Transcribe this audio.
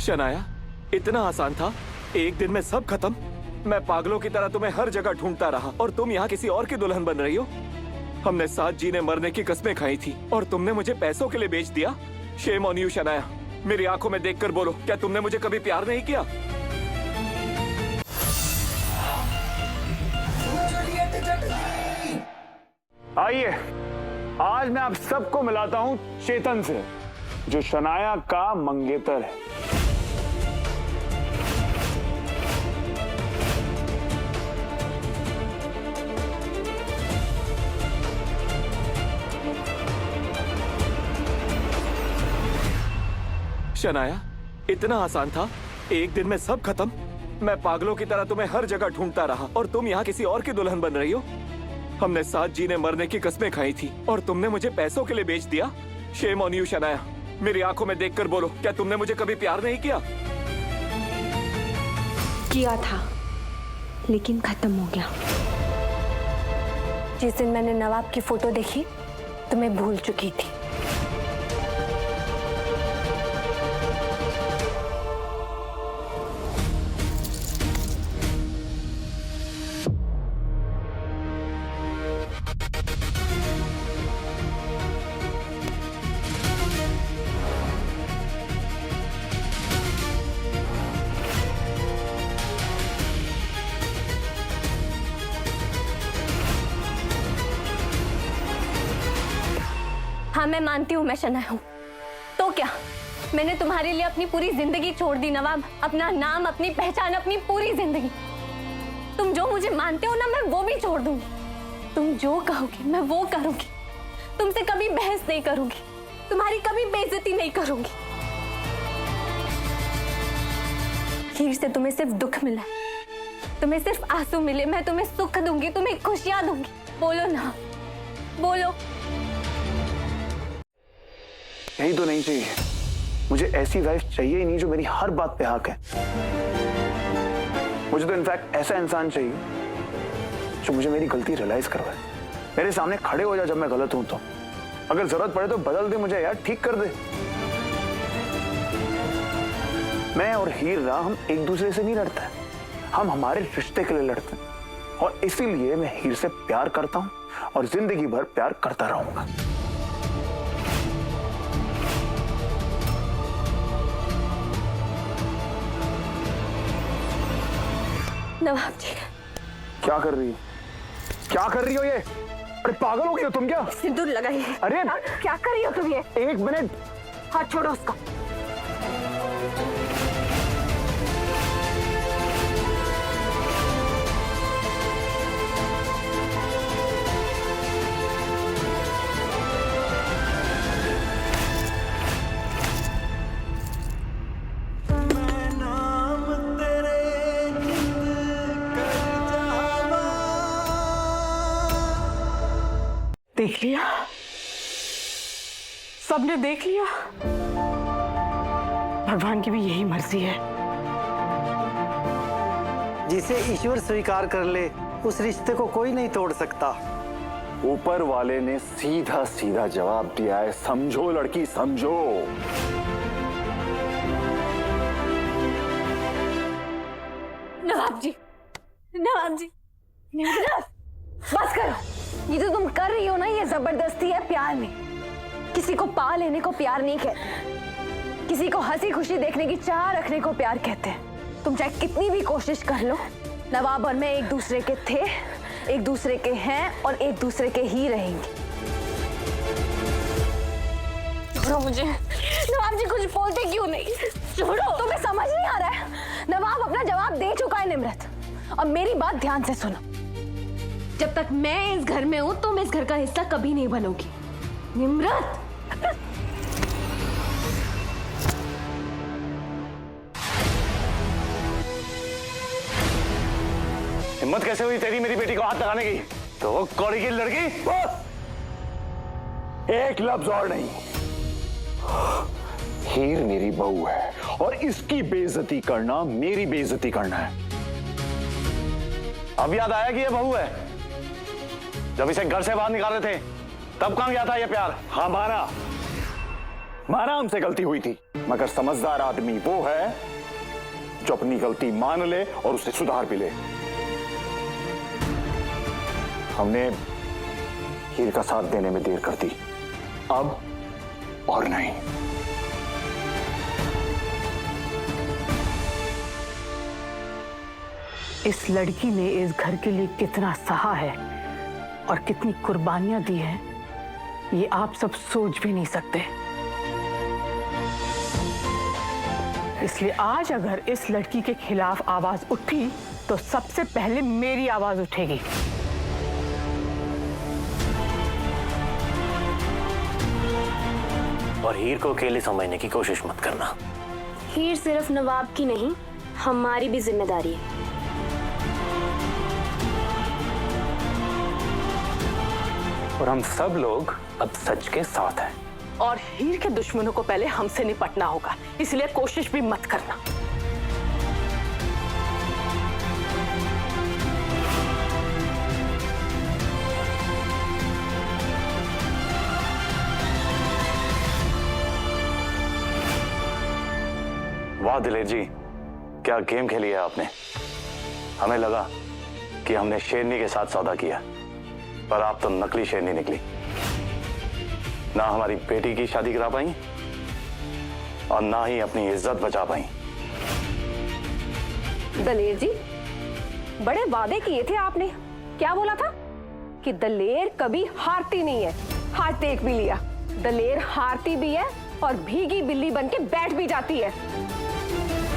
शनाया, इतना आसान था? एक दिन में सब खत्म? मैं पागलों की तरह तुम्हें हर जगह ढूंढता रहा और तुम यहाँ किसी और की दुल्हन बन रही हो। हमने साथ जीने मरने की कस्में खाई थी और तुमने मुझे पैसों के लिए बेच दिया। Shame on you Shanaya. मेरी आंखों में देखकर बोलो, क्या तुमने मुझे कभी प्यार नहीं किया? आइए, आज मैं आप सबको मिलाता हूं चेतन से, जो शनाया का मंगेतर है। शनाया, इतना आसान था? एक दिन में सब खत्म? मैं पागलों की तरह तुम्हें हर जगह ढूंढता रहा और तुम यहाँ किसी और की दुल्हन बन रही हो। हमने साथ जीने मरने की कस्में खाई थी और तुमने मुझे पैसों के लिए बेच दिया। Shame on you Shanaya. मेरी आंखों में देखकर बोलो, क्या तुमने मुझे कभी प्यार नहीं किया? किया था, लेकिन खत्म हो गया। जिस दिन मैंने नवाब की फोटो देखी तो मैं भूल चुकी थी। हाँ, मैं मानती हूँ मैं शनाया हूँ, तो क्या? मैंने तुम्हारे लिए अपनी पूरी जिंदगी छोड़ दी नवाब, अपना नाम, अपनी पहचान, अपनी पूरी जिंदगी। तुम जो मुझे मानते हो ना, मैं वो भी छोड़ दूंगी। तुम जो कहोगे मैं वो करूंगी। तुमसे कभी बहस नहीं करूंगी, तुम्हारी कभी बेइज्जती नहीं करूंगी। हीर से तुम्हें सिर्फ दुख मिला, तुम्हें सिर्फ आंसू मिले। मैं तुम्हें सुख दूंगी, तुम्हें खुशियां दूंगी। बोलो ना, बोलो। यही तो नहीं चाहिए मुझे। ऐसी वाइफ चाहिए ही नहीं जो मेरी हर बात पे हक है। मुझे तो इनफैक्ट ऐसा इंसान चाहिए जो मुझे मेरी गलती रियलाइज करवाए, मेरे सामने खड़े हो जाए जब मैं गलत हूं तो। अगर जरूरत पड़े तो बदल दे मुझे यार, ठीक कर दे। मैं और हीर राम हम एक दूसरे से नहीं लड़ते, हम हमारे रिश्ते के लिए लड़ते हैं। और इसीलिए मैं हीर से प्यार करता हूं और जिंदगी भर प्यार करता रहूंगा। नवाब जी, क्या कर रही हो? क्या कर रही हो ये? अरे पागल हो गई हो तुम क्या? सिंदूर लगाइए। अरे क्या कर रही हो तुम ये? एक मिनट, हाथ छोड़ो उसका। देख लिया, सबने देख लिया। भगवान की भी यही मर्जी है। जिसे ईश्वर स्वीकार कर ले उस रिश्ते को कोई नहीं तोड़ सकता। ऊपर वाले ने सीधा सीधा जवाब दिया है, समझो लड़की समझो। नवाब जी, नवाब जी, बस करो। ये जो तुम कर रही हो ना, ये जबरदस्ती है प्यार में। किसी को पा लेने को प्यार नहीं कहते, किसी को हंसी खुशी देखने की चाह रखने को प्यार कहते हैं। तुम चाहे कितनी भी कोशिश कर लो, नवाब और मैं एक दूसरे के थे, एक दूसरे के हैं और एक दूसरे के ही रहेंगे। छोड़ो मुझे। नवाब जी कुछ बोलते क्यों नहीं? छोड़ो। तुम्हें समझ नहीं आ रहा है? नवाब अपना जवाब दे चुका है निम्रत। और मेरी बात ध्यान से सुनो, जब तक मैं इस घर में हूं तुम इस घर का हिस्सा कभी नहीं बनोगी। निम्रत, हिम्मत कैसे हुई तेरी मेरी बेटी को हाथ लगाने की? तो कौड़ी की लड़की, एक लफ्ज और नहीं। हीर मेरी बहू है और इसकी बेइज्जती करना मेरी बेइज्जती करना है। अब याद आया कि ये बहू है? जब इसे घर से बाहर निकाले थे तब कहां गया था ये प्यार? हाँ, मारा हमसे गलती हुई थी। मगर समझदार आदमी वो है जो अपनी गलती मान ले और उसे सुधार भी ले। हमने हीर का साथ देने में देर कर दी, अब और नहीं। इस लड़की ने इस घर के लिए कितना सहा है और कितनी कुर्बानियां दी हैं, ये आप सब सोच भी नहीं सकते। इसलिए आज अगर इस लड़की के खिलाफ आवाज उठी तो सबसे पहले मेरी आवाज उठेगी। और हीर को अकेले समझने की कोशिश मत करना। हीर सिर्फ नवाब की नहीं, हमारी भी जिम्मेदारी है। और हम सब लोग अब सच के साथ हैं। और हीर के दुश्मनों को पहले हमसे निपटना होगा, इसलिए कोशिश भी मत करना। वाह दिलेर जी, क्या गेम खेली है आपने। हमें लगा कि हमने शेरनी के साथ सौदा किया, पर आप तो नकली शेरनी निकली। ना हमारी बेटी की शादी करा पाई और ना ही अपनी इज्जत बचा पाई। दलेर जी, बड़े वादे किए थे आपने। क्या बोला था कि दलेर कभी हारती नहीं है। हार देख भी लिया, दलेर हारती भी है और भीगी बिल्ली बन के बैठ भी जाती है।